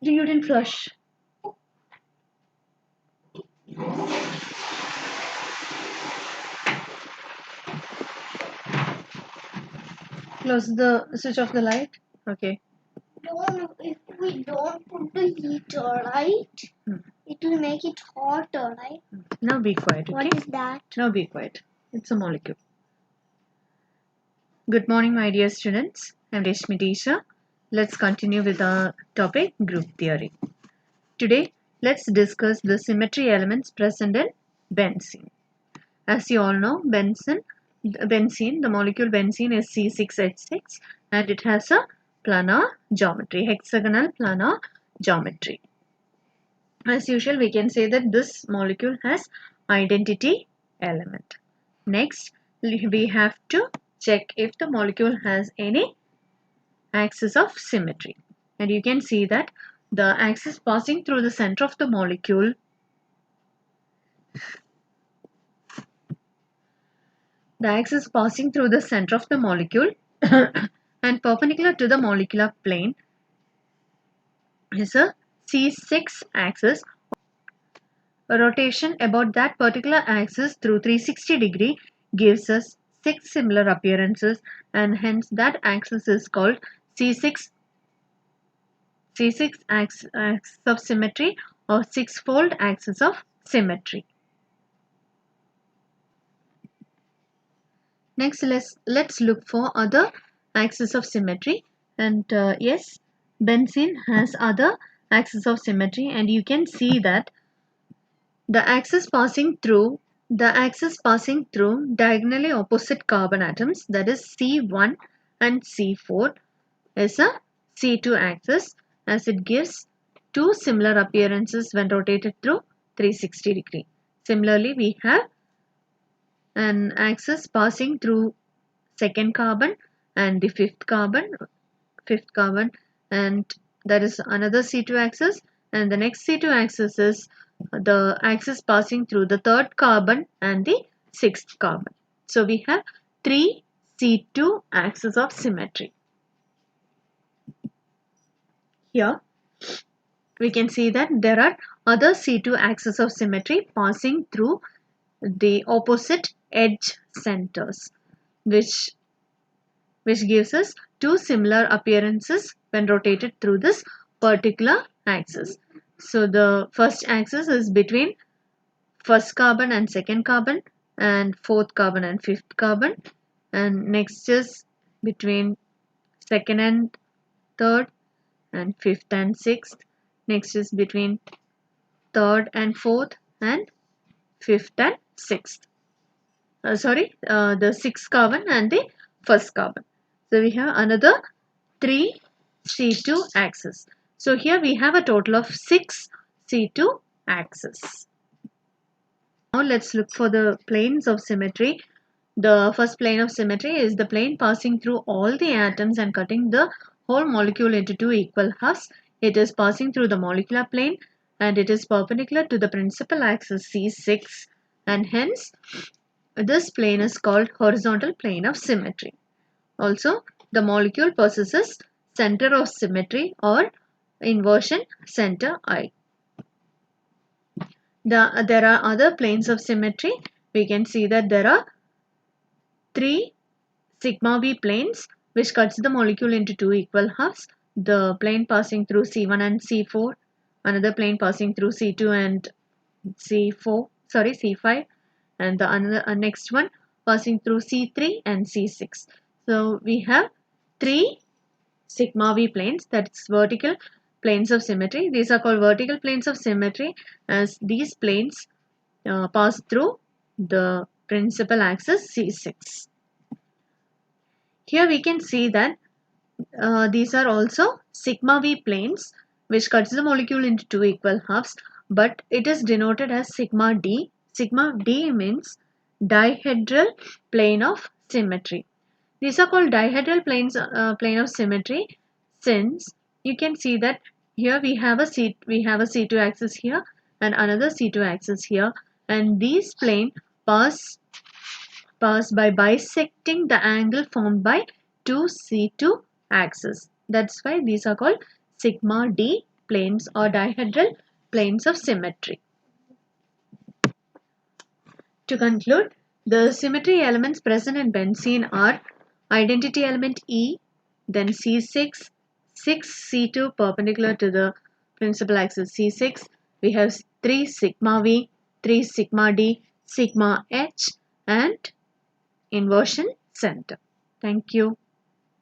You didn't flush. Close the switch off the light. Okay. If we don't put the heater, right? It will make it hotter, right? Now be quiet, okay? What is that? Now be quiet. It's a molecule. Good morning, my dear students. I'm Reshmi teacher. Let's continue with our topic, group theory. Today, let's discuss the symmetry elements present in benzene. As you all know, benzene, the molecule benzene is C6H6 and it has a planar geometry, hexagonal planar geometry. As usual, we can say that this molecule has identity element. Next, we have to check if the molecule has any axis of symmetry. And you can see that the axis passing through the center of the molecule and perpendicular to the molecular plane is a C6 axis. A rotation about that particular axis through 360 degree gives us 6 similar appearances, and hence that axis is called C6 axis of symmetry or six-fold axis of symmetry. Next, let's look for other axes of symmetry. And yes, benzene has other axes of symmetry, and you can see that the axis passing through diagonally opposite carbon atoms, that is C1 and C4, is a C2 axis, as it gives two similar appearances when rotated through 360 degree. Similarly, we have an axis passing through second carbon and the fifth carbon, and that is another C2 axis, and the next C2 axis is the axis passing through the third carbon and the sixth carbon. So we have three C2 axes of symmetry. Here we can see that there are other C2 axes of symmetry passing through the opposite edge centers, which gives us two similar appearances when rotated through this particular axis. So the first axis is between first carbon and second carbon, and fourth carbon and fifth carbon, and next is between second and third, and fifth and sixth. Next is between third and fourth, and fifth and sixth. The sixth carbon and the first carbon. So we have another 3 C2 axes. So here we have a total of 6 C2 axes. Now let's look for the planes of symmetry. The first plane of symmetry is the plane passing through all the atoms and cutting the whole molecule into two equal halves. It is passing through the molecular plane and it is perpendicular to the principal axis C6, and hence this plane is called horizontal plane of symmetry. Also, the molecule possesses center of symmetry or inversion center I. There are other planes of symmetry. We can see that there are 3 sigma V planes which cuts the molecule into two equal halves. The plane passing through C1 and C4, another plane passing through C2 and C5, and the next one passing through C3 and C6. So we have 3 sigma V planes, that's vertical planes of symmetry. These are called vertical planes of symmetry as these planes pass through the principal axis C6. Here we can see that these are also sigma V planes which cuts the molecule into two equal halves, but it is denoted as sigma D. Sigma D means dihedral plane of symmetry. These are called dihedral plane of symmetry since you can see that here we have a C2 axis here and another C2 axis here, and these plane pass by bisecting the angle formed by two C2 axes. That's why these are called sigma D planes or dihedral planes of symmetry. To conclude, the symmetry elements present in benzene are identity element E, then C6, 6C2 perpendicular to the principal axis C6. We have 3 sigma V, 3 sigma D, sigma H, and inversion center. Thank you.